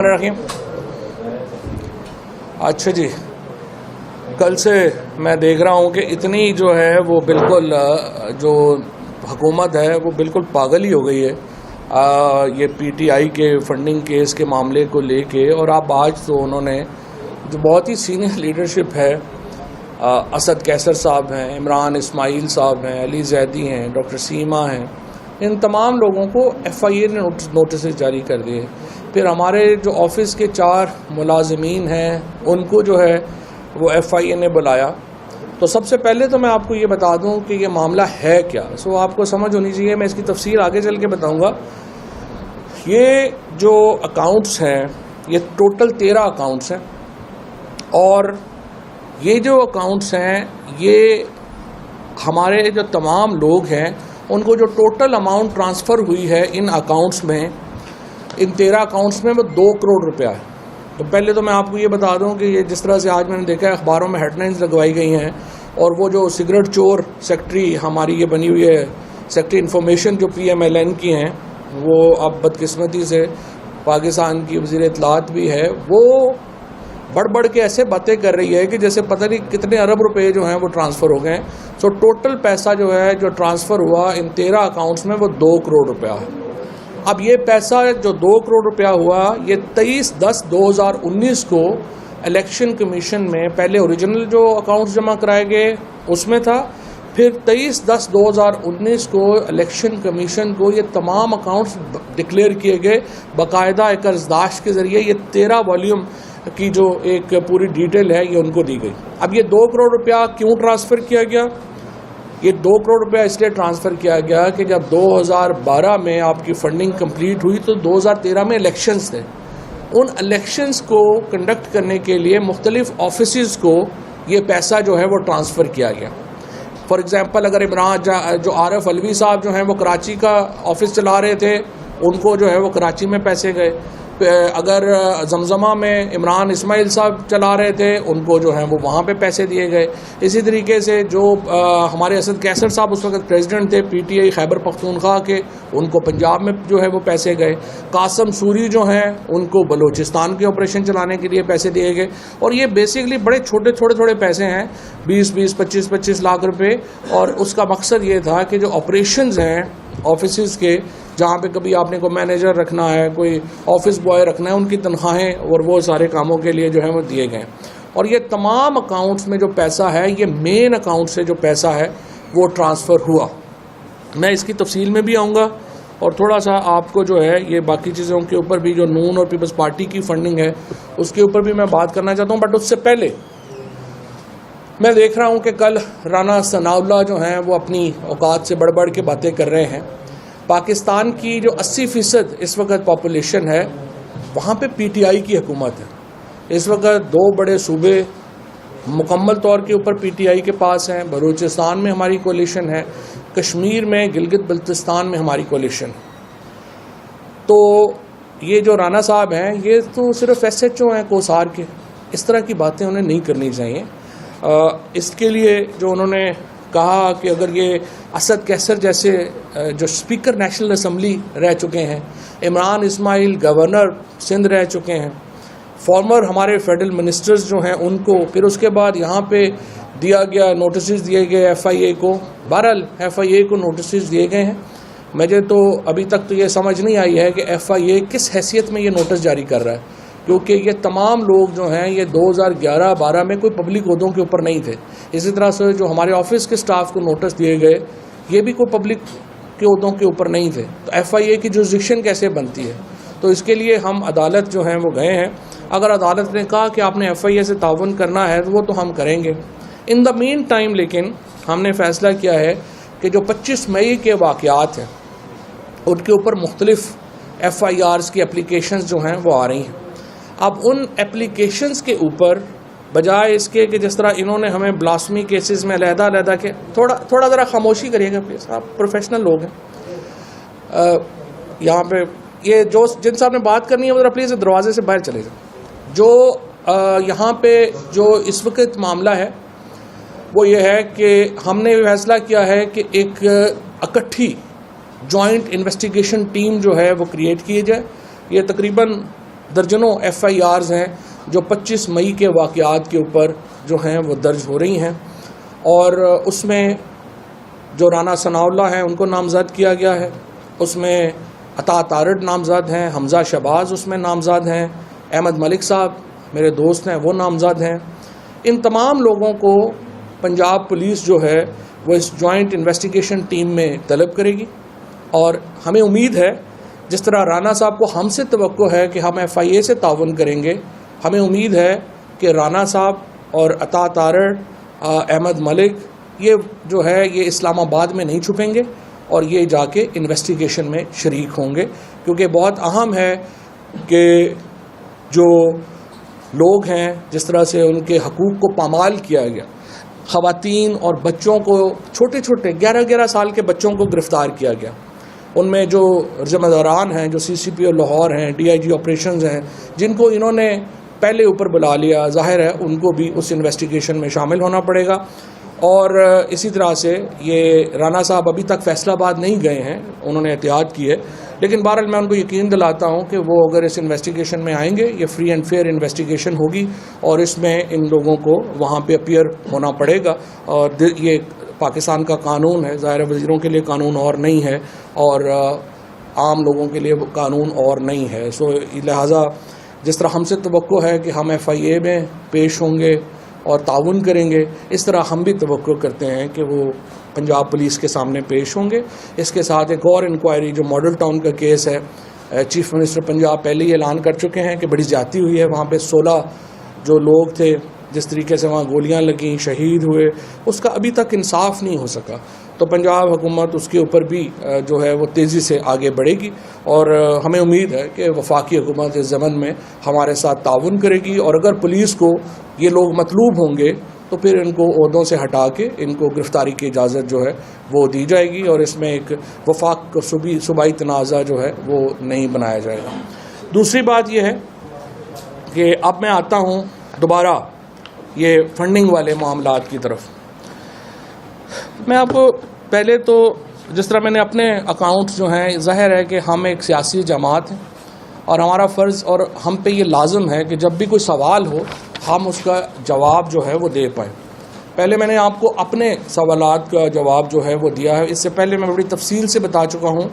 रखिए। अच्छा जी, कल से मैं देख रहा हूँ कि इतनी जो है वो बिल्कुल जो हुकूमत है वो बिल्कुल पागल ही हो गई है ये पीटीआई के फंडिंग केस के मामले को लेके। और आप आज तो उन्होंने जो बहुत ही सीनियर लीडरशिप है, असद कैसर साहब हैं, इमरान इस्माइल साहब हैं, अली जैदी हैं, डॉक्टर सीमा हैं, इन तमाम लोगों को एफआईए ने नोटिस जारी कर दिए। फिर हमारे जो ऑफिस के 4 मुलाजमीन हैं उनको जो है वो एफआईए ने बुलाया। तो सबसे पहले तो मैं आपको ये बता दूं कि ये मामला है क्या। सो आपको समझ होनी चाहिए, मैं इसकी तफसील आगे चल के बताऊंगा। ये जो अकाउंट्स हैं ये टोटल 13 अकाउंट्स हैं, और ये जो अकाउंट्स हैं ये हमारे जो तमाम लोग हैं उनको जो टोटल अमाउंट ट्रांसफ़र हुई है इन अकाउंट्स में, इन 13 अकाउंट्स में वो 2 करोड़ रुपया है। तो पहले तो मैं आपको ये बता दूं कि ये जिस तरह से आज मैंने देखा है अखबारों में हेडलाइंस लगवाई गई हैं, और वो जो सिगरेट चोर सेक्रेटरी हमारी ये बनी हुई है, सेक्रेटरी इन्फॉर्मेशन जो PMLN की हैं, वो अब बदकिस्मती से पाकिस्तान की वज़ीर इत्तलात भी है, वो बढ़ के ऐसे बातें कर रही है कि जैसे पता नहीं कितने अरब रुपए जो हैं वो ट्रांसफ़र हो गए हैं। सो टोटल पैसा जो है जो ट्रांसफ़र हुआ इन 13 अकाउंट्स में वो 2 करोड़ रुपया है। अब ये पैसा जो 2 करोड़ रुपया हुआ ये 23/10/2019 को इलेक्शन कमीशन में पहले ओरिजिनल जो अकाउंट्स जमा कराए गए उसमें था, फिर 23/10/2019 को इलेक्शन कमीशन को ये तमाम अकाउंट्स डिक्लेयर किए गए बाकायदा एक अर्जदाश्त के ज़रिए। ये 13 वॉल्यूम की जो एक पूरी डिटेल है ये उनको दी गई। अब ये 2 करोड़ रुपया क्यों ट्रांसफ़र किया गया? ये 2 करोड़ रुपया इसलिए ट्रांसफ़र किया गया कि जब 2012 में आपकी फंडिंग कंप्लीट हुई तो 2013 में इलेक्शंस थे। उन इलेक्शंस को कंडक्ट करने के लिए मुख्तलिफ ऑफिसेज़ को ये पैसा जो है वो ट्रांसफ़र किया गया। फॉर एग्ज़ाम्पल अगर इमरान जो आरफ अलवी साहब जो हैं वो कराची का ऑफिस चला रहे थे, उनको जो है वो कराची में पैसे गए। अगर जमजमा में इमरान इस्माइल साहब चला रहे थे, उनको जो है वो वहाँ पे पैसे दिए गए। इसी तरीके से जो हमारे असद कैसर साहब उस वक्त प्रेसिडेंट थे PTI खैबर पख्तूनख्वा के, उनको पंजाब में जो है वो पैसे गए। कासम सूरी जो हैं उनको बलूचिस्तान के ऑपरेशन चलाने के लिए पैसे दिए गए। और ये बेसिकली बड़े छोटे पैसे हैं, 20-20, 25-25 लाख रुपए। और उसका मकसद ये था कि जो ऑपरेशंस हैं ऑफिस के, जहाँ पे कभी आपने को मैनेजर रखना है, कोई ऑफिस बॉय रखना है, उनकी तनख्वाहें और वो सारे कामों के लिए जो है वो दिए गए। और ये तमाम अकाउंट्स में जो पैसा है ये मेन अकाउंट से जो पैसा है वो ट्रांसफ़र हुआ। मैं इसकी तफसील में भी आऊँगा और थोड़ा सा आपको जो है ये बाकी चीज़ों के ऊपर भी, जो नून और पीपल्स पार्टी की फंडिंग है उसके ऊपर भी मैं बात करना चाहता हूँ। बट उससे पहले मैं देख रहा हूँ कि कल राना सनाउल्लाह जो हैं वो अपनी औकात से बढ़ के बातें कर रहे हैं। पाकिस्तान की जो 80% इस वक्त पॉपुलेशन है वहाँ पे PTI की हुकूमत है। इस वक्त 2 बड़े सूबे मुकम्मल तौर के ऊपर PTI के पास हैं। बलूचिस्तान में हमारी कोलिशन है, कश्मीर में गिलगित बल्तिस्तान में हमारी कोलिशन है। तो ये जो राना साहब हैं ये तो सिर्फ SHO हैं कोसार के, इस तरह की बातें उन्हें नहीं करनी चाहिए। इसके लिए जो उन्होंने कहा कि अगर ये असद कैसर जैसे जो स्पीकर नेशनल असम्बली रह चुके हैं, इमरान इस्माइल गवर्नर सिंध रह चुके हैं, फॉर्मर हमारे फेडरल मिनिस्टर्स जो हैं उनको, फिर उसके बाद यहाँ पे दिया गया नोटिस दिए गए FIA को, बहरहाल FIA को नोटिस दिए गए हैं। मुझे तो अभी तक तो ये समझ नहीं आई है कि FIA किस हैसियत में ये नोटिस जारी कर रहा है, क्योंकि ये तमाम लोग जो हैं ये 2011-12 में कोई पब्लिक ओहदों के ऊपर नहीं थे। इसी तरह से जो हमारे ऑफिस के स्टाफ को नोटिस दिए गए ये भी कोई पब्लिक के ओहदों के ऊपर नहीं थे। तो FIA की जुरिसडिक्शन कैसे बनती है? तो इसके लिए हम अदालत जो हैं वो गए हैं। अगर अदालत ने कहा कि आपने FIA से ताउन करना है तो वो तो हम करेंगे। इन द मीन टाइम लेकिन हमने फ़ैसला किया है कि जो 25 मई के वाक़यात हैं उनके ऊपर मुख्तलिफ FIRs की एप्लीकेशंस जो हैं वो आ रही हैं। अब उन एप्लीकेशंस के ऊपर बजाय इसके कि जिस तरह इन्होंने हमें ब्लास्मी केसेस में अलहदा के, थोड़ा ज़रा खामोशी करिएगा प्लीज़, आप प्रोफेशनल लोग हैं। यहाँ पे ये जो जिन साहब ने बात करनी है वो ज़रा प्लीज़ दरवाजे से बाहर चले जाए। जो यहाँ पे जो इस वक्त मामला है वो ये है कि हमने फैसला किया है कि एक इकट्ठी जॉइंट इन्वेस्टिगेशन टीम जो है वो क्रिएट की जाए। ये तकरीबन दर्जनों FIRs हैं जो 25 मई के वाक़यात के ऊपर जो हैं वो दर्ज हो रही हैं, और उसमें जो राना सनाउल्लाह हैं उनको नामज़द किया गया है, उसमें अता तारड़ नामज़द हैं, हमज़ा शहबाज उसमें नामज़द हैं, अहमद मलिक साहब मेरे दोस्त हैं वो नामज़द हैं। इन तमाम लोगों को पंजाब पुलिस जो है वो इस जॉइंट इन्वेस्टिगेशन टीम में तलब करेगी, और हमें उम्मीद है जिस तरह राना साहब को हमसे तवक्को है कि हम FIA से ताउन करेंगे, हमें उम्मीद है कि राना साहब और अता तारड़, अहमद मलिक, ये जो है ये इस्लामाबाद में नहीं छुपेंगे और ये जाके इन्वेस्टिगेशन में शरीक होंगे, क्योंकि बहुत अहम है कि जो लोग हैं जिस तरह से उनके हकूक़ को पामाल किया गया, ख़वातीन और बच्चों को, छोटे छोटे 11-11 साल के बच्चों को गिरफ़्तार किया गया, उनमें जो ज़िम्मेदारान हैं, जो CCPO लाहौर हैं, DIG ऑपरेशंस हैं, जिनको इन्होंने पहले ऊपर बुला लिया, जाहिर है उनको भी उस इन्वेस्टिगेशन में शामिल होना पड़ेगा। और इसी तरह से ये राना साहब अभी तक फैसलाबाद नहीं गए हैं, उन्होंने एहतियात की है, लेकिन बहरहाल मैं उनको यकीन दिलाता हूँ कि वो अगर इस इन्वेस्टिगेशन में आएंगे, ये फ्री एंड फेयर इन्वेस्टिगेशन होगी और इसमें इन लोगों को वहाँ पे अपीयर होना पड़ेगा। और ये पाकिस्तान का कानून है, ज़ाहिर वज़ीरों के लिए कानून और नहीं है और आम लोगों के लिए कानून और नहीं है। सो लिहाजा जिस तरह हमसे तवक्को है कि हम FIA में पेश होंगे और ताउन करेंगे, इस तरह हम भी तवक्को करते हैं कि वो पंजाब पुलिस के सामने पेश होंगे। इसके साथ एक और इंक्वायरी जो मॉडल टाउन का केस है, चीफ मिनिस्टर पंजाब पहले ही ऐलान कर चुके हैं कि बड़ी ज़्यादती हुई है, वहाँ पे 16 जो लोग थे जिस तरीके से वहाँ गोलियां लगीं, शहीद हुए, उसका अभी तक इंसाफ नहीं हो सका। तो पंजाब हुकूमत उसके ऊपर भी जो है वो तेज़ी से आगे बढ़ेगी और हमें उम्मीद है कि वफाकी हुकूमत इस ज़मन में हमारे साथ ताउन करेगी, और अगर पुलिस को ये लोग मतलूब होंगे तो फिर इनको ओहदों से हटा के इनको गिरफ़्तारी की इजाज़त जो है वो दी जाएगी और इसमें एक वफाक सूबाई तनाज़ा जो है वो नहीं बनाया जाएगा। दूसरी बात यह है कि अब मैं आता हूँ दोबारा ये फंडिंग वाले मामलात की तरफ। मैं आपको पहले तो जिस तरह मैंने अपने अकाउंट्स जो हैं, ज़ाहिर है कि हम एक सियासी जमात हैं और हमारा फ़र्ज़ और हम पे ये लाज़म है कि जब भी कोई सवाल हो हम उसका जवाब जो है वो दे पाएँ। पहले मैंने आपको अपने सवालात का जवाब जो है वो दिया है, इससे पहले मैं बड़ी तफसील से बता चुका हूँ।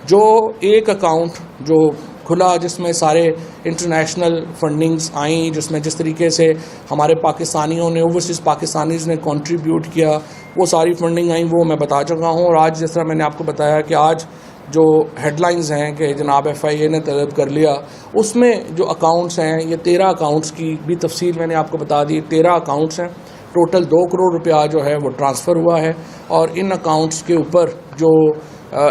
जो एक अकाउंट जो खुला जिसमें सारे इंटरनेशनल फंडिंग्स आई, जिसमें जिस तरीके से हमारे पाकिस्तानियों ने, ओवरसीज़ पाकिस्तानीज़ ने कंट्रीब्यूट किया, वो सारी फंडिंग आई, वो मैं बता चुका हूँ। और आज जिस तरह मैंने आपको बताया कि आज जो हेडलाइंस हैं कि जनाब FIA ने तलब कर लिया, उसमें जो अकाउंट्स हैं ये 13 अकाउंट्स की भी तफसील मैंने आपको बता दी। 13 अकाउंट्स हैं, टोटल 2 करोड़ रुपया जो है वो ट्रांसफ़र हुआ है और इन अकाउंट्स के ऊपर जो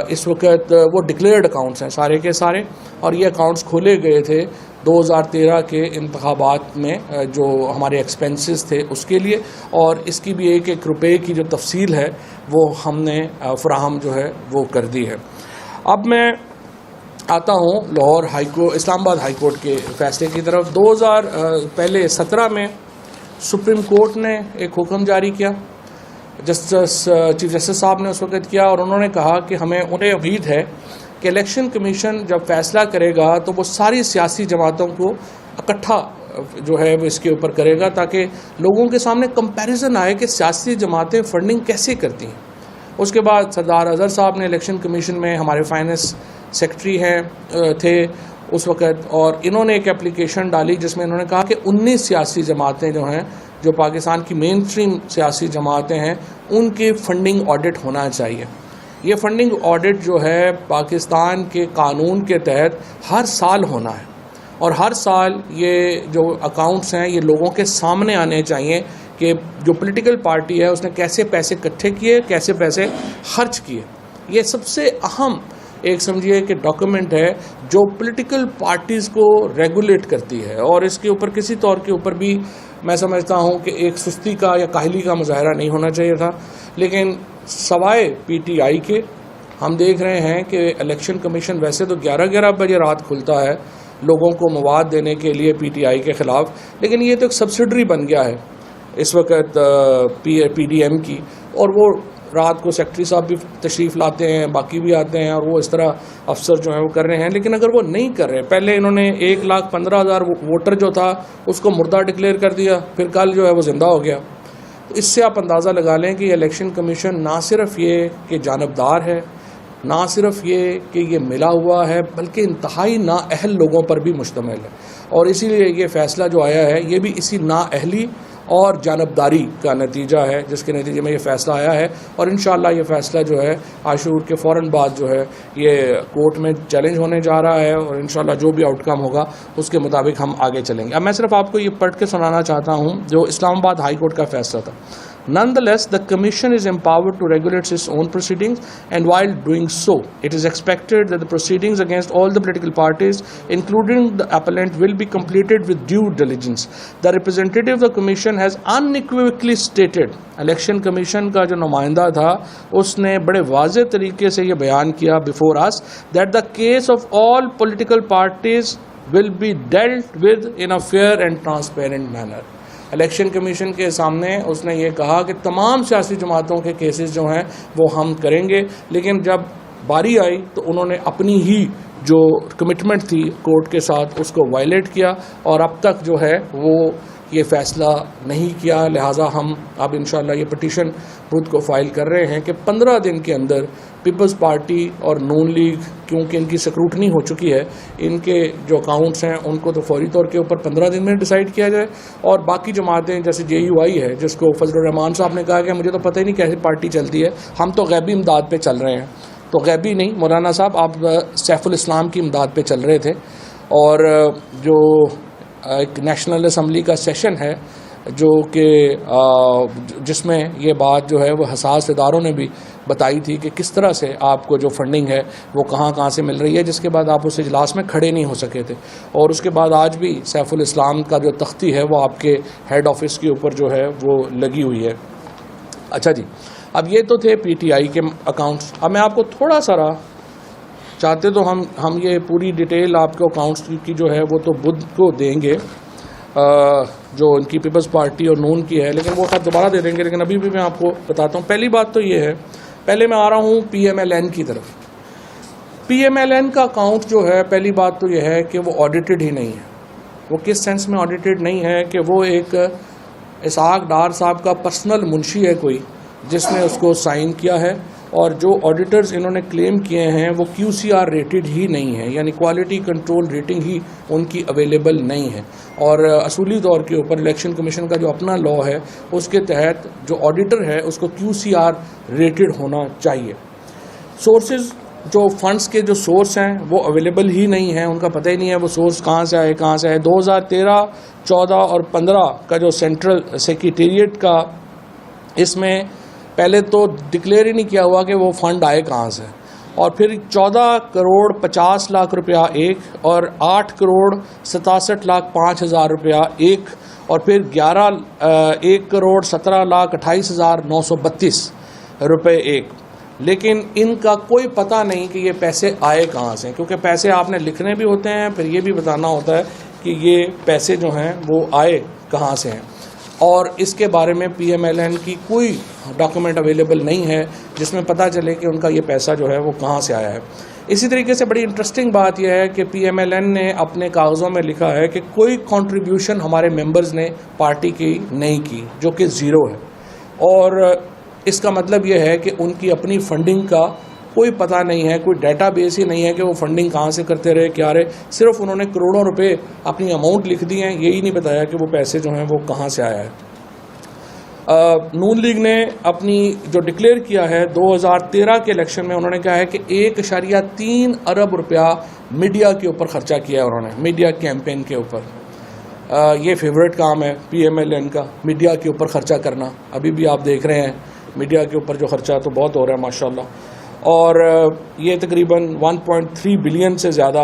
इस वक्त वो डिक्लेयर्ड अकाउंट्स हैं सारे के सारे, और ये अकाउंट्स खोले गए थे 2013 के इंतखाबात में जो हमारे एक्सपेंसेस थे उसके लिए, और इसकी भी एक रुपये की जो तफसील है वो हमने फ़राहम जो है वो कर दी है। अब मैं आता हूँ लाहौर इस्लामाबाद हाई कोर्ट के फ़ैसले की तरफ। 2017 में सुप्रीम कोर्ट ने एक हुक्म जारी किया, चीफ जस्टिस साहब ने उस वक़्त किया, और उन्होंने कहा कि उन्हें उम्मीद है कि इलेक्शन कमीशन जब फैसला करेगा तो वो सारी सियासी जमातों को इकट्ठा जो है वो इसके ऊपर करेगा, ताकि लोगों के सामने कंपैरिजन आए कि सियासी जमातें फंडिंग कैसे करती हैं। उसके बाद सरदार अज़हर साहब ने इलेक्शन कमीशन में, हमारे फाइनेंस सेक्रेटरी थे उस वक़्त, और इन्होंने एक एप्लीकेशन डाली जिसमें इन्होंने कहा कि 19 सियासी जमातें जो हैं, जो पाकिस्तान की मेन स्ट्रीम सियासी जमातें हैं, उनके फ़ंडिंग ऑडिट होना चाहिए। ये फ़ंडिंग ऑडिट जो है पाकिस्तान के कानून के तहत हर साल होना है, और हर साल ये जो अकाउंट्स हैं ये लोगों के सामने आने चाहिए कि जो पॉलिटिकल पार्टी है उसने कैसे पैसे इकट्ठे किए, कैसे पैसे खर्च किए। ये सबसे अहम एक समझिए कि डॉक्यूमेंट है जो पॉलिटिकल पार्टीज़ को रेगुलेट करती है, और इसके ऊपर किसी तौर के ऊपर भी मैं समझता हूँ कि एक सुस्ती का या काहली का मुजाहरा नहीं होना चाहिए था। लेकिन सवाए PTI के हम देख रहे हैं कि इलेक्शन कमीशन वैसे तो 11-11 बजे रात खुलता है लोगों को मवाद देने के लिए PTI के ख़िलाफ़, लेकिन ये तो एक सब्सिडरी बन गया है इस वक्त PDM की, और वो रात को सेक्रेटरी साहब भी तशरीफ़ लाते हैं, बाकी भी आते हैं, और वो इस तरह अफसर जो हैं वो कर रहे हैं। लेकिन अगर वो नहीं कर रहे, पहले इन्होंने 1,15,000 वोटर जो था उसको मुर्दा डिक्लेयर कर दिया, फिर कल जो है वो ज़िंदा हो गया। तो इससे आप अंदाज़ा लगा लें कि इलेक्शन कमीशन ना सिर्फ ये कि जानबदार है, ना सिर्फ ये कि ये मिला हुआ है, बल्कि इंतहाई नाअहल लोगों पर भी मुश्तमिल है। और इसीलिए ये फ़ैसला जो आया है ये भी इसी नाअहली और जानबदारी का नतीजा है, जिसके नतीजे में ये फ़ैसला आया है। और इंशाअल्लाह ये फ़ैसला जो है आशूर के फ़ौरन बाद जो है ये कोर्ट में चैलेंज होने जा रहा है, और इंशाअल्लाह जो भी आउटकम होगा उसके मुताबिक हम आगे चलेंगे। अब मैं सिर्फ आपको ये पढ़ के सुनाना चाहता हूँ जो इस्लामाबाद हाई कोर्ट का फ़ैसला था। Nonetheless, the Commission is empowered to regulate its own proceedings, and while doing so, it is expected that the proceedings against all the political parties, including the appellant, will be completed with due diligence. The representative of the Commission has unequivocally stated, Election Commission का जो नुमाइंदा था उसने बड़े वाज़े तरीके से ये बयान किया before us that the case of all political parties will be dealt with in a fair and transparent manner. Election commission के सामने उसने ये कहा कि तमाम सियासी जमातों के केसेस जो हैं वो हम करेंगे, लेकिन जब बारी आई तो उन्होंने अपनी ही जो कमिटमेंट थी कोर्ट के साथ उसको वायलेट किया, और अब तक जो है वो ये फ़ैसला नहीं किया। लिहाजा हम अब इंशाअल्लाह ये पिटीशन खुद को फाइल कर रहे हैं कि 15 दिन के अंदर पीपल्स पार्टी और नून लीग, क्योंकि इनकी स्क्रूटनी हो चुकी है, इनके जो अकाउंट्स हैं उनको तो फौरी तौर के ऊपर 15 दिन में डिसाइड किया जाए, और बाकी जमातें जैसे JUI है जिसको फजलुर रहमान साहब ने कहा कि मुझे तो पता ही नहीं कैसी पार्टी चलती है, हम तो गैबी इमदाद पे चल रहे हैं। तो गैबी नहीं मौलाना साहब, आप सैफुल इस्लाम की इमदाद पे चल रहे थे। और जो एक नेशनल असम्बली का सेशन है जो कि जिसमें ये बात जो है वो हसास इदारों ने भी बताई थी कि किस तरह से आपको जो फंडिंग है वो कहाँ से मिल रही है, जिसके बाद आप उस इजलास में खड़े नहीं हो सके थे। और उसके बाद आज भी सैफुल इस्लाम का जो तख्ती है वो आपके हेड ऑफिस के ऊपर जो है वो लगी हुई है। अच्छा जी, अब ये तो थे PTI के अकाउंट्स। अब मैं आपको थोड़ा सारा चाहते तो हम ये पूरी डिटेल आपको अकाउंट्स की जो है वो तो बुध को देंगे, जो इनकी पीपल्स पार्टी और नून की है, लेकिन वो खैर दोबारा दे देंगे। लेकिन अभी भी मैं आपको बताता हूँ। पहली बात तो ये है, पहले मैं आ रहा हूँ PMLN की तरफ। PMLN का अकाउंट जो है, पहली बात तो ये है कि वो ऑडिटेड ही नहीं है। वो किस सेंस में ऑडिटेड नहीं है कि वो एक इसहाक डार साहब का पर्सनल मुंशी है कोई, जिसने उसको साइन किया है, और जो ऑडिटर्स इन्होंने क्लेम किए हैं वो QCR रेटेड ही नहीं है, यानी क्वालिटी कंट्रोल रेटिंग ही उनकी अवेलेबल नहीं है। और असूली तौर के ऊपर इलेक्शन कमीशन का जो अपना लॉ है उसके तहत जो ऑडिटर है उसको QCR रेटेड होना चाहिए। सोर्सेज, जो फंड्स के जो सोर्स हैं वो अवेलेबल ही नहीं है, उनका पता ही नहीं है वो सोर्स कहाँ से आए। 2013, 14 और 15 का जो सेंट्रल सेक्रेटेरिएट का, इसमें पहले तो डिक्लेयर ही नहीं किया हुआ कि वो फ़ंड आए कहाँ से, और फिर 14 करोड़ 50 लाख रुपया एक, और 8 करोड़ 67 लाख 5 हज़ार रुपया एक, और फिर 1 करोड़ 17 लाख 28 हज़ार 932 रुपये एक। लेकिन इनका कोई पता नहीं कि ये पैसे आए कहाँ से, क्योंकि पैसे आपने लिखने भी होते हैं, फिर ये भी बताना होता है कि ये पैसे जो हैं वो आए कहाँ से हैं, और इसके बारे में PMLN की कोई डॉक्यूमेंट अवेलेबल नहीं है जिसमें पता चले कि उनका ये पैसा जो है वो कहाँ से आया है। इसी तरीके से बड़ी इंटरेस्टिंग बात यह है कि PMLN ने अपने कागज़ों में लिखा है कि कोई कंट्रीब्यूशन हमारे मेंबर्स ने पार्टी की नहीं की, जो कि ज़ीरो है। और इसका मतलब यह है कि उनकी अपनी फंडिंग का कोई पता नहीं है, कोई डेटाबेस ही नहीं है कि वो फंडिंग कहाँ से करते रहे, क्या रहे। सिर्फ उन्होंने करोड़ों रुपए अपनी अमाउंट लिख दी हैं, यही नहीं बताया कि वो पैसे जो हैं वो कहाँ से आया है। नून लीग ने अपनी जो डिक्लेयर किया है 2013 के इलेक्शन में, उन्होंने कहा है कि 1.3 अरब रुपया मीडिया के ऊपर ख़र्चा किया है उन्होंने, मीडिया कैंपेन के ऊपर। ये फेवरेट काम है PMLN का, मीडिया के ऊपर ख़र्चा करना। अभी भी आप देख रहे हैं मीडिया के ऊपर जो ख़र्चा तो बहुत हो रहा है माशाल्लाह। और ये तकरीबन 1.3 बिलियन से ज़्यादा,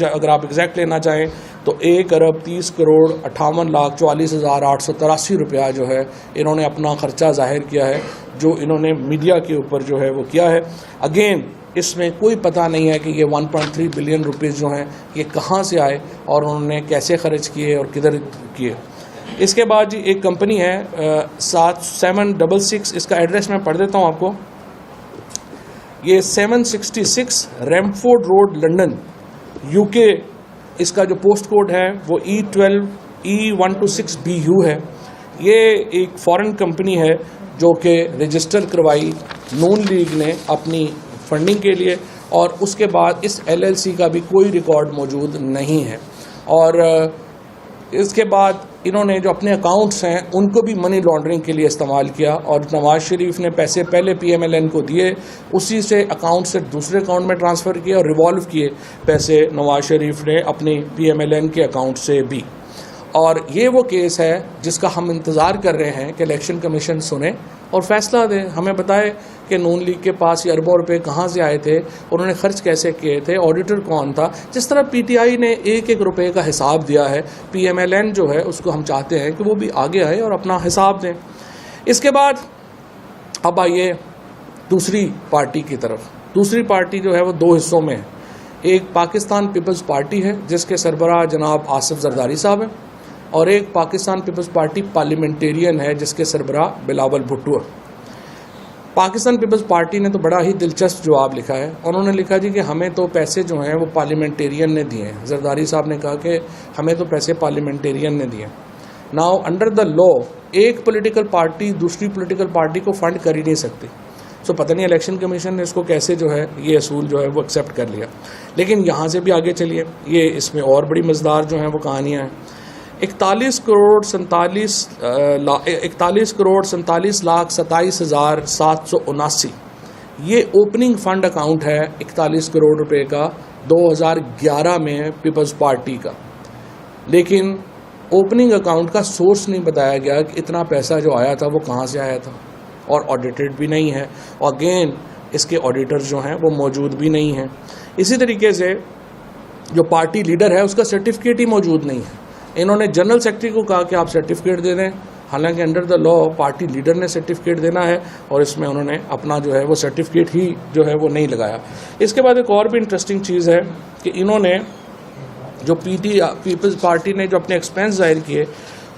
अगर आप एग्जैक्ट लेना चाहें तो 1 अरब 30 करोड़ 58 लाख 44 हज़ार 883 रुपया जो है इन्होंने अपना ख़र्चा ज़ाहिर किया है, जो इन्होंने मीडिया के ऊपर जो है वो किया है। अगेन इसमें कोई पता नहीं है कि ये 1.3 बिलियन रुपीज़ जो हैं ये कहाँ से आए और उन्होंने कैसे ख़र्च किए और किधर किए। इसके बाद जी एक कंपनी है 766, इसका एड्रेस मैं पढ़ देता हूँ आपको। ये 766 रैमफोर्ड रोड लंदन यूके, इसका जो पोस्ट कोड है वो E12E126BU है। ये एक फॉरेन कंपनी है जो कि रजिस्टर करवाई नून लीग ने अपनी फंडिंग के लिए, और उसके बाद इस LLC का भी कोई रिकॉर्ड मौजूद नहीं है। और इसके बाद इन्होंने जो अपने अकाउंट्स हैं उनको भी मनी लॉन्ड्रिंग के लिए इस्तेमाल किया, और नवाज शरीफ ने पैसे पहले PMLN को दिए, उसी से अकाउंट से दूसरे अकाउंट में ट्रांसफ़र किए और रिवॉल्व किए पैसे नवाज शरीफ ने अपनी PMLN के अकाउंट से भी। और ये वो केस है जिसका हम इंतज़ार कर रहे हैं कि इलेक्शन कमीशन सुने और फैसला दे, हमें बताए कि नून लीग के पास ये अरबों रुपए कहाँ से आए थे, उन्होंने खर्च कैसे किए थे, ऑडिटर कौन था। जिस तरह PTI ने एक एक रुपए का हिसाब दिया है, PMLN जो है उसको हम चाहते हैं कि वो भी आगे आए और अपना हिसाब दें। इसके बाद अब आइए दूसरी पार्टी की तरफ। दूसरी पार्टी जो है वो दो हिस्सों में है। एक पाकिस्तान पीपल्स पार्टी है जिसके सरबराह जनाब आसिफ जरदारी साहब हैं, और एक पाकिस्तान पीपल्स पार्टी पार्लियामेंटेरियन है जिसके सरबराह बिलावल भुट्टो है। पाकिस्तान पीपल्स पार्टी ने तो बड़ा ही दिलचस्प जवाब लिखा है। उन्होंने लिखा जी कि हमें तो पैसे जो हैं वो पार्लियामेंटेरियन ने दिए हैं। जरदारी साहब ने कहा कि हमें तो पैसे पार्लियामेंटेरियन ने दिए। नाउ अंडर द लॉ एक पॉलिटिकल पार्टी दूसरी पॉलिटिकल पार्टी को फंड कर ही नहीं सकती। सो पता नहीं इलेक्शन कमीशन ने इसको कैसे जो है ये असूल जो है वो एक्सेप्ट कर लिया। लेकिन यहाँ से भी आगे चलिए, ये इसमें और बड़ी मज़ेदार जो हैं वो कहानियाँ हैं। 41 करोड़ 47,27,27,779 ये ओपनिंग फंड अकाउंट है 41 करोड़ रुपए का 2011 में पीपल्स पार्टी का। लेकिन ओपनिंग अकाउंट का सोर्स नहीं बताया गया कि इतना पैसा जो आया था वो कहाँ से आया था, और ऑडिटेड भी नहीं है। और अगेन इसके ऑडिटर जो हैं वो मौजूद भी नहीं हैं। इसी तरीके से जो पार्टी लीडर है उसका सर्टिफिकेट ही मौजूद नहीं है। इन्होंने जनरल सेक्रेटरी को कहा कि आप सर्टिफिकेट दे दें, हालांकि under the law party leader ने सर्टिफिकेट देना है, और इसमें उन्होंने अपना जो है वो सर्टिफिकेट ही जो है वो नहीं लगाया। इसके बाद एक और भी इंटरेस्टिंग चीज़ है कि इन्होंने जो पीपल्स पार्टी ने जो अपने एक्सपेंस जाहिर किए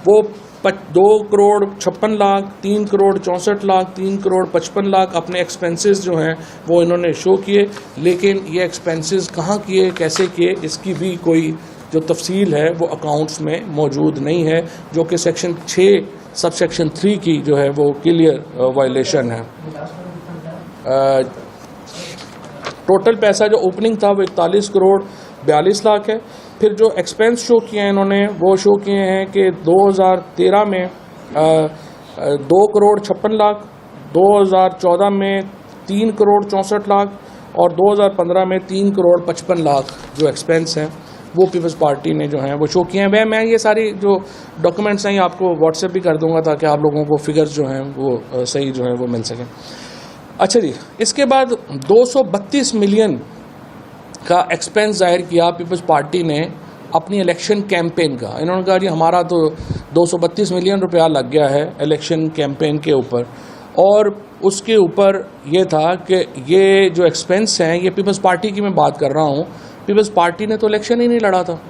वो 2 करोड़ 56 लाख, 3 करोड़ 64 लाख, 3 करोड़ 55 लाख अपने एक्सपेंसेस जो हैं वो इन्होंने शो किए। लेकिन ये एक्सपेंसेस कहाँ किए, कैसे किए, इसकी भी कोई जो तफसील है वो अकाउंट्स में मौजूद नहीं है, जो कि सेक्शन 6 सब सेक्शन 3 की जो है वो क्लियर वायलेशन है। टोटल पैसा जो ओपनिंग था वो 41 करोड़ 42 लाख है। फिर जो एक्सपेंस शो किए हैं इन्होंने वो शो किए हैं कि 2013 में 2 करोड़ 56 लाख, 2014 में 3 करोड़ 64 लाख, और 2015 में 3 करोड़ 55 लाख जो एक्सपेंस हैं वो पीपल्स पार्टी ने जो है वो शो किए हैं। मैं ये सारी जो डॉक्यूमेंट्स हैं आपको व्हाट्सएप भी कर दूंगा ताकि आप लोगों को फिगर्स जो हैं वो सही जो है वो मिल सकें। अच्छा जी, इसके बाद 232 मिलियन का एक्सपेंस जाहिर किया पीपल्स पार्टी ने अपनी इलेक्शन कैंपेन का। इन्होंने कहा जी हमारा तो 232 मिलियन रुपया लग गया है इलेक्शन कैंपेन के ऊपर, और उसके ऊपर ये था कि ये जो एक्सपेंस हैं ये पीपल्स पार्टी की मैं बात कर रहा हूँ, पीपल्स पार्टी ने तो इलेक्शन ही नहीं लड़ा था,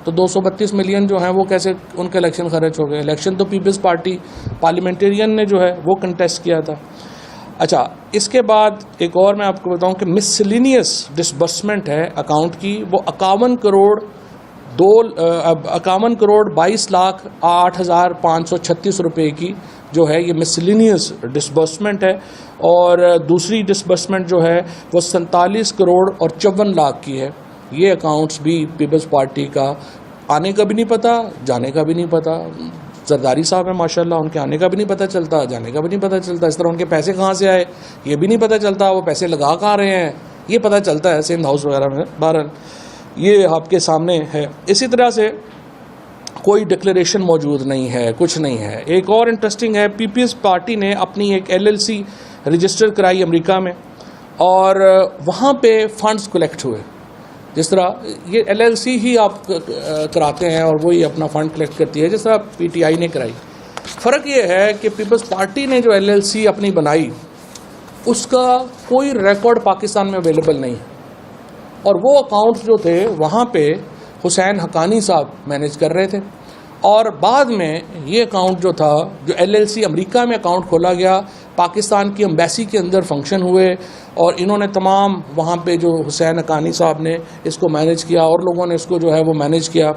तो 232 मिलियन जो हैं वो कैसे उनके इलेक्शन खर्च हो गए। इलेक्शन तो पीपल्स पार्टी पार्लियामेंटेरियन ने जो है वो कंटेस्ट किया था। अच्छा, इसके बाद एक और मैं आपको बताऊं कि मिसलिनियस डिसबर्समेंट है अकाउंट की, वो 51 करोड़ 22,08,536 रुपए की जो है ये मिसलिनियस डिसबर्समेंट है। और दूसरी डिसबर्समेंट जो है वो 47 करोड़ और 54 लाख की है। ये अकाउंट्स भी पीपल्स पार्टी का आने का भी नहीं पता, जाने का भी नहीं पता। जरदारी साहब हैं माशाल्लाह, उनके आने का भी नहीं पता चलता, जाने का भी नहीं पता चलता। इस तरह उनके पैसे कहाँ से आए ये भी नहीं पता चलता, वो पैसे लगा कहाँ रहे हैं ये पता चलता है सिंध हाउस वगैरह में। बहरहाल ये आपके सामने है। इसी तरह से कोई डिक्लेरेशन मौजूद नहीं है, कुछ नहीं है। एक और इंटरेस्टिंग है, पीपल्स पार्टी ने अपनी एक LLC रजिस्टर कराई अमेरिका में, और वहाँ पे फंड्स कलेक्ट हुए। जिस तरह ये LLC ही आप कराते हैं और वही अपना फ़ंड कलेक्ट करती है, जिस तरह PTI ने कराई। फ़र्क ये है कि पीपल्स पार्टी ने जो LLC अपनी बनाई उसका कोई रिकॉर्ड पाकिस्तान में अवेलेबल नहीं, और वो अकाउंट्स जो थे वहाँ पे हुसैन हकानी साहब मैनेज कर रहे थे, और बाद में ये अकाउंट जो था, जो LLC अमेरिका में अकाउंट खोला गया, पाकिस्तान की एम्बेसी के अंदर फंक्शन हुए और इन्होंने तमाम वहाँ पे जो हुसैन हक्कानी साहब ने इसको मैनेज किया और लोगों ने इसको जो है वो मैनेज किया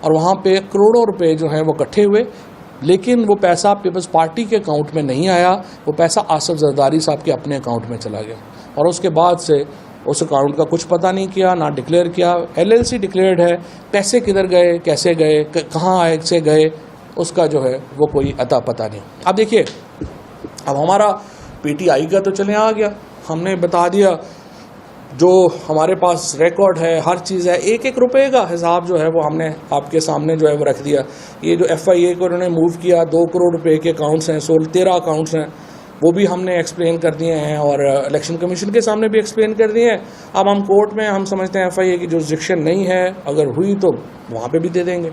और वहाँ पे करोड़ों रुपए जो हैं वो इकट्ठे हुए, लेकिन वो पैसा पीपल्स पार्टी के अकाउंट में नहीं आया, वो पैसा आसिफ जरदारी साहब के अपने अकाउंट में चला गया और उसके बाद से उस अकाउंट का कुछ पता नहीं किया, ना डिक्लेयर किया। LLC डिक्लेयर्ड है, पैसे किधर गए, कैसे गए, कहाँ आए से गए, उसका जो है वो कोई अता पता नहीं। अब देखिए, अब हमारा PTI का तो चले आ गया, हमने बता दिया जो हमारे पास रिकॉर्ड है, हर चीज़ है, एक एक रुपए का हिसाब जो है वो हमने आपके सामने जो है वो रख दिया। ये जो FIA को उन्होंने मूव किया, 2 करोड़ रुपए के अकाउंट्स हैं, 13 अकाउंट्स हैं, वो भी हमने एक्सप्लेन कर दिए हैं और इलेक्शन कमीशन के सामने भी एक्सप्लेन कर दिए हैं। अब हम कोर्ट में हम समझते हैं FIA की जुरिस्डिक्शन नहीं है, अगर हुई तो वहाँ पे भी दे देंगे,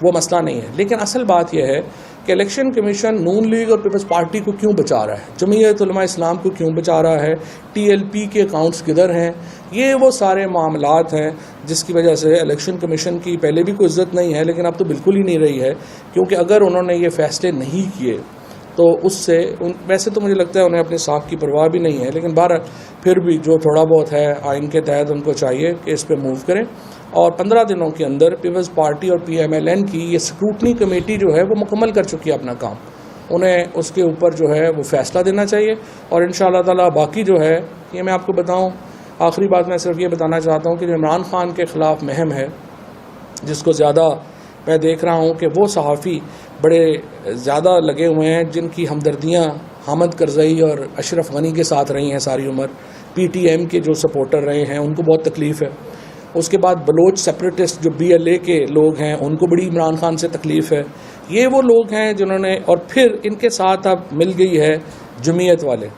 वो मसला नहीं है। लेकिन असल बात यह है कि इलेक्शन कमीशन नून लीग और पीपल्स पार्टी को क्यों बचा रहा है, जमीयत उलमा इस्लाम को क्यों बचा रहा है, TLP के अकाउंट्स किधर हैं, ये वो सारे मामलात हैं जिसकी वजह से इलेक्शन कमीशन की पहले भी कोई इज्जत नहीं है, लेकिन अब तो बिल्कुल ही नहीं रही है। क्योंकि अगर उन्होंने ये फैसले नहीं किए तो उससे वैसे तो मुझे लगता है उन्हें अपने साख की परवाह भी नहीं है, लेकिन बाहर फिर भी जो थोड़ा बहुत है आइन के तहत उनको चाहिए कि इस पर मूव करें और 15 दिनों के अंदर पीपल्स पार्टी और PMLN की ये स्क्रूटनी कमेटी जो है वो मुकम्मल कर चुकी है अपना काम, उन्हें उसके ऊपर जो है वो फैसला देना चाहिए। और इंशाअल्लाह ताला बाकी जो है ये मैं आपको बताऊँ, आखिरी बात मैं सिर्फ ये बताना चाहता हूँ कि जो इमरान खान के ख़िलाफ़ मुहिम है, जिसको ज़्यादा मैं देख रहा हूँ कि वो सहाफ़ी बड़े ज़्यादा लगे हुए हैं जिनकी हमदर्दियाँ हामिद करज़ई और अशरफ गनी के साथ रही हैं सारी उम्र, PTM के जो सपोर्टर रहे हैं उनको बहुत तकलीफ़ है। उसके बाद बलोच सेपरेटिस्ट जो BLA के लोग हैं उनको बड़ी इमरान खान से तकलीफ़ है। ये वो लोग हैं जिन्होंने, और फिर इनके साथ अब मिल गई है जमीयत वाले,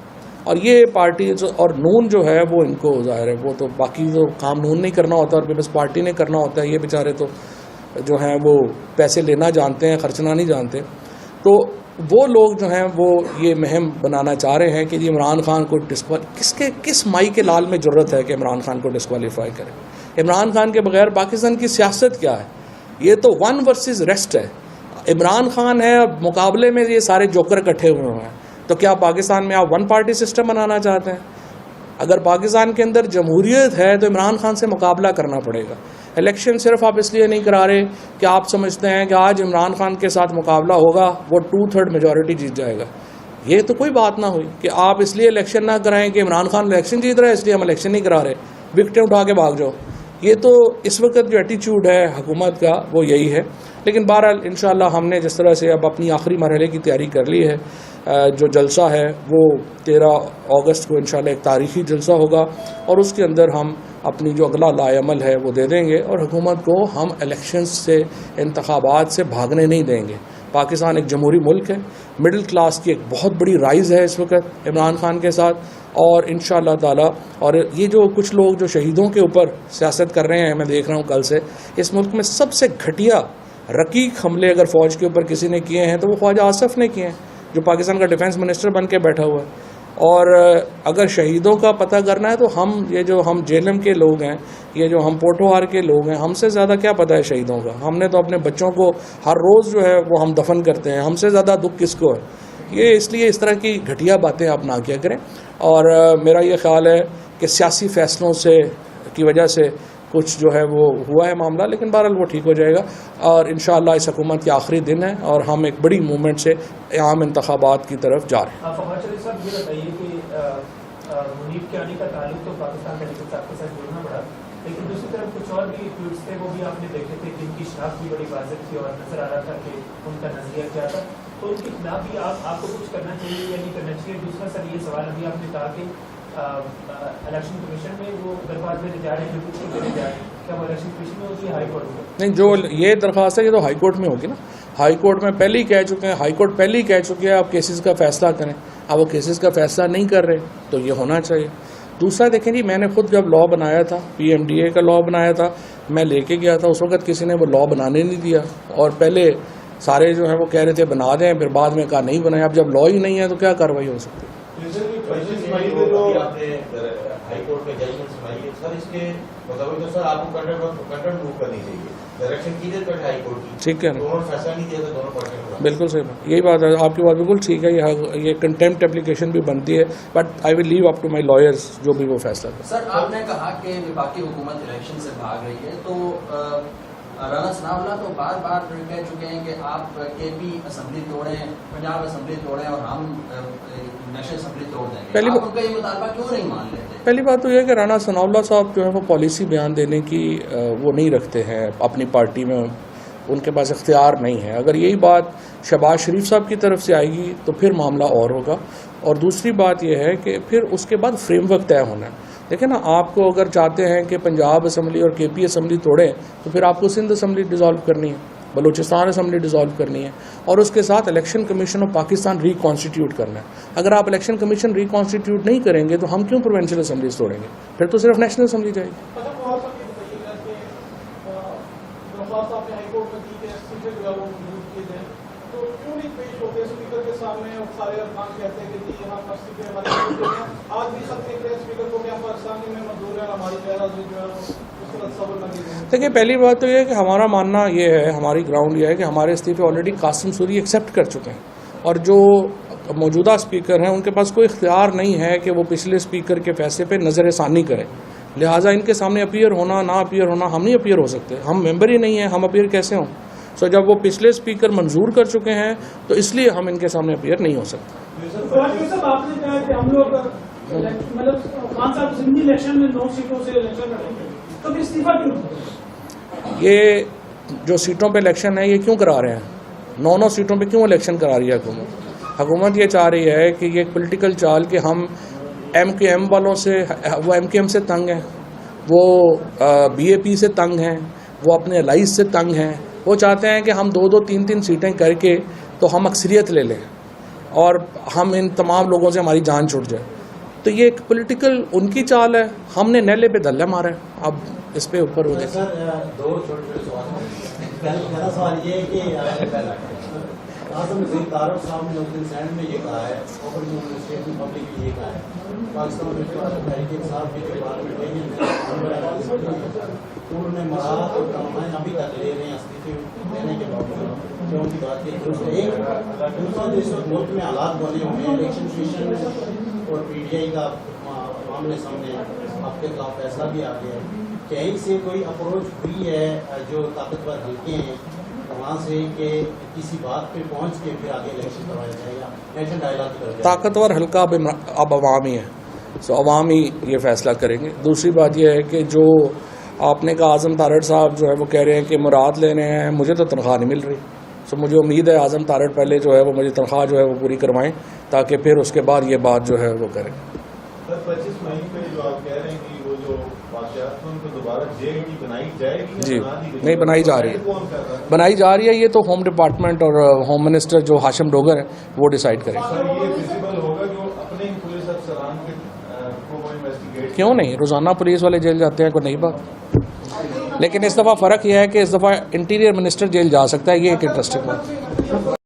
और ये पार्टी और नून जो है वो इनको ज़ाहिर है वो तो बाकी तो काम नून नहीं करना होता और पीपल्स पार्टी ने करना होता है। ये बेचारे तो जो हैं वो पैसे लेना जानते हैं, खर्चना नहीं जानते। तो वो लोग जो हैं वो ये मुहिम बनाना चाह रहे हैं कि जी इमरान खान को किस माई के लाल में ज़रूरत है कि इमरान खान को डिस्क्वालीफाई करें। इमरान खान के बगैर पाकिस्तान की सियासत क्या है, ये तो 1 वर्सेस रेस्ट है। इमरान खान है और मुकाबले में ये सारे जोकर इकट्ठे हुए हैं। तो क्या पाकिस्तान में आप 1 पार्टी सिस्टम बनाना चाहते हैं? अगर पाकिस्तान के अंदर जमहूरियत है तो इमरान खान से मुकाबला करना पड़ेगा। इलेक्शन सिर्फ आप इसलिए नहीं करा रहे कि आप समझते हैं कि आज इमरान खान के साथ मुकाबला होगा, वो 2/3 मेजॉरिटी जीत जाएगा। ये तो कोई बात ना हुई कि आप इसलिए इलेक्शन ना कराएं कि इमरान खान इलेक्शन जीत रहा है इसलिए हम इलेक्शन नहीं करा रहे, विकेटें उठा के भाग जाओ। ये तो इस वक्त जो एटीट्यूड है हुकूमत का वो यही है। लेकिन बहरहाल इंशाअल्लाह हमने जिस तरह से अब अपनी आखिरी मरहले की तैयारी कर ली है, जो जलसा है वो 13 अगस्त को इंशाअल्लाह एक तारीखी जलसा होगा और उसके अंदर हम अपनी जो अगला लाएअमल है वो दे देंगे और हुकूमत को हम इलेक्शंस से, इंतखाबात से भागने नहीं देंगे। पाकिस्तान एक जमहूरी मुल्क है, मिडिल क्लास की एक बहुत बड़ी राइज़ है इस वक्त इमरान खान के साथ, और इंशाअल्लाह ताला और ये जो कुछ लोग जो शहीदों के ऊपर सियासत कर रहे हैं, मैं देख रहा हूँ कल से इस मुल्क में सबसे घटिया रकीक हमले अगर फ़ौज के ऊपर किसी ने किए हैं तो वो ख्वाजा आसिफ ने किए हैं, जो पाकिस्तान का डिफेंस मिनिस्टर बन के बैठा हुआ है। और अगर शहीदों का पता करना है तो हम JLM के लोग हैं, ये जो हम पोठोहार के लोग हैं, हमसे ज़्यादा क्या पता है शहीदों का। हमने तो अपने बच्चों को हर रोज़ जो है वो हम दफन करते हैं, हमसे ज़्यादा दुख किसको है। ये इसलिए इस तरह की घटिया बातें आप ना किया करें। और मेरा ये ख्याल है कि सियासी फ़ैसलों से की वजह से कुछ जो है वो हुआ है मामला, लेकिन बहरहाल वो ठीक हो जाएगा और इंशाअल्लाह इस हुकूमत के आखिरी दिन है और हम एक बड़ी मूवमेंट से आम इंतखाबात की तरफ जा रहे हैं। साहब ये बताइए कि मुनीब के आने का ताल्लुक तो पाकिस्तान तहरीक आपके साथ जुड़ना पड़ा, लेकिन दूसरी तरफ कुछ और भी ट्वीट्स थे वो भी आपने देखे थे जिनकी शनाख्त भी बड़ी वाज़ेह थी और नजर आ रहा था कि उनका नजरिया क्या था, तो उनके खिलाफ भी आपको कुछ करना चाहिए या नहीं करना चाहिए। दूसरा सर ये सवाल अभी आपने कहा कि इलेक्शन कमीशन में वो दरख्वास्त देने जा रहे हैं, जो कुछ देने जा रहे हैं, क्या वो इलेक्शन कमीशन में होगी, हाई कोर्ट में? नहीं, जो ये दरख्वास्त है ये तो हाई कोर्ट में होगी ना। हाई कोर्ट में पहले ही कह चुके हैं, हाई कोर्ट पहले ही कह चुके हैं आप केसेस का फैसला करें। अब वो केसेस का फैसला नहीं कर रहे तो ये होना चाहिए। दूसरा देखें जी, मैंने खुद जब लॉ बनाया था, PMDA का लॉ बनाया था, मैं लेके गया था, उस वक्त किसी ने वो लॉ बनाने नहीं दिया और पहले सारे जो है वो कह रहे थे बना दें, फिर बाद में कहा नहीं बनाया। अब जब लॉ ही नहीं है तो क्या कार्रवाई हो सकती है। के मुताबिक तो सर आपको कंटेंट मूव करनी चाहिए, डायरेक्शन क्लियर कर हाई कोर्ट की। ठीक है ना, दोनों फैसला नहीं दिया तो दोनों पार्टियों बिल्कुल सही बात, यही बात है, आपकी बात बिल्कुल ठीक है। ये कंटेम्प्ट एप्लीकेशन भी बनती है, but I will leave up to my lawyers जो भी वो फैसला करें। सर आपने कहा कि विफाकी हुकूमत इलेक्शन से भाग रही है, तो राना सनाउल्लाह तो बार बार कह चुके हैं कि आप केपी असम्बली तोड़ें, पंजाब असम्बली तोड़ें और हम नेशनल असम्बली तोड़ देंगे। आप उनका ये मुतालबा क्यों नहीं मान लेते? पहली बात तो यह है कि राना सनाउल्लाह साहब जो है वो पॉलिसी बयान देने की वो नहीं रखते हैं अपनी पार्टी में, उनके पास इख्तियार नहीं है। अगर यही बात शहबाज शरीफ साहब की तरफ से आएगी तो फिर मामला और होगा। और दूसरी बात यह है कि फिर उसके बाद फ्रेमवर्क तय होना है। देखिए ना, आपको अगर चाहते हैं कि पंजाब असम्बली और केपी असम्बली तोड़ें तो फिर आपको सिंध असम्बली डिज़ोल्व करनी है, बलूचिस्तान असम्बली डिज़ोल्व करनी है, और उसके साथ election commission of Pakistan reconstitute करना है। अगर आप इलेक्शन कमीशन रिकॉन्स्टिट्यूट नहीं करेंगे तो हम क्यों प्रोविंशियल असम्बलीज तोड़ेंगे? फिर तो सिर्फ नेशनल असम्बली जाएगी। देखिए, पहली बात तो यह है कि हमारा मानना ये है, हमारी ग्राउंड ये है कि हमारे इस्तीफे ऑलरेडी कासिम सूरी एक्सेप्ट कर चुके हैं, और जो मौजूदा स्पीकर हैं उनके पास कोई इख्तियार नहीं है कि वो पिछले स्पीकर के फैसले पे नज़रसानी करें। लिहाजा इनके सामने अपीयर होना ना अपीयर होना, हम नहीं अपीयर हो सकते, हम मेंबर ही नहीं हैं, हम अपीयर कैसे हों? सो जब वो पिछले स्पीकर मंजूर कर चुके हैं तो इसलिए हम इनके सामने अपीयर नहीं हो सकते। आपने कहा कि हम लोग मतलब खान साहब सिंधी इलेक्शन में 9 सीटों से इलेक्शन लड़ेंगे, तो इस्तीफा क्यों? ये जो सीटों पे इलेक्शन है ये क्यों करा रहे हैं? 9 सीटों पे क्यों इलेक्शन करा रही है हुकूमत? हुकूमत ये चाह रही है कि ये एक पॉलिटिकल चाल कि हम MKM वालों से, वो MKM से तंग हैं, वो BAP से तंग हैं, वो अपने अलाइज से तंग हैं। वो चाहते हैं कि हम 2-2, 3-3 सीटें करके तो हम अक्सरियत ले लें और हम इन तमाम लोगों से हमारी जान छूट जाए। तो ये एक पॉलिटिकल उनकी चाल है, हमने नैले पे धल्ला मारा है। अब इस पे ऊपर हो सर, 2 छोटे सवाल। पहला सवाल ये है कि आज़म वज़ीर तारक साहब ने उस दिन सैंड में ये कहा है, ओपन स्टेटमेंट पब्लिक में ये कहा है, पाकिस्तान में तहरीक इंसाफ के पार्लियामेंट उन्होंने मराहत और तमाम अभी तक ले रहे हैं इस्तीफे देने के बावजूद, जो उनकी बात की एक दूसरा जो इस वक्त मुल्क में हालात बने हुए हैं, इलेक्शन कमीशन और PTI का मामले सामने आपके खिलाफ फैसला भी आ गया है, कहीं से कोई अप्रोच हुई है जो ताकतवर हल्के हैं वहाँ से कि किसी बात पे पहुँच के फिर आगे इलेक्शन करवाया जाएगा, नेशनल डायलॉग की तरफ? ताकतवर हल्का अब अवाम ही है, सो अवाम ही ये फैसला करेंगे। दूसरी बात यह है कि जो आपने कहा आज़म तारड़ साहब जो है वो कह रहे हैं कि मुराद लेने हैं, मुझे तो तनख्वाह नहीं मिल रही। सो मुझे उम्मीद है आज़म तारड़ पहले जो है वो मुझे तनख्वाह जो है वो पूरी करवाएं, ताकि फिर उसके बाद ये बात जो है वो करें। सर 25 मई पे जो आप कह रहे हैं कि वो जो वाक़यात हैं उनको दोबारा जेल की बनाई जाएगी? जी नहीं, बनाई जा रही है, बनाई जा रही है। ये तो होम डिपार्टमेंट और होम मिनिस्टर जो हाशिम डोगर है वो डिसाइड करेंगे। सर ये विजिबल होगा जो अपने ही पुलिस अफसरान को वो इन्वेस्टिगेट? क्यों नहीं, रोज़ाना पुलिस वाले जेल जाते हैं, कोई नई बात। लेकिन इस दफ़ा फ़र्क यह है कि इस दफ़ा इंटीरियर मिनिस्टर जेल जा सकता है, ये एक इंटरेस्टिंग बात है।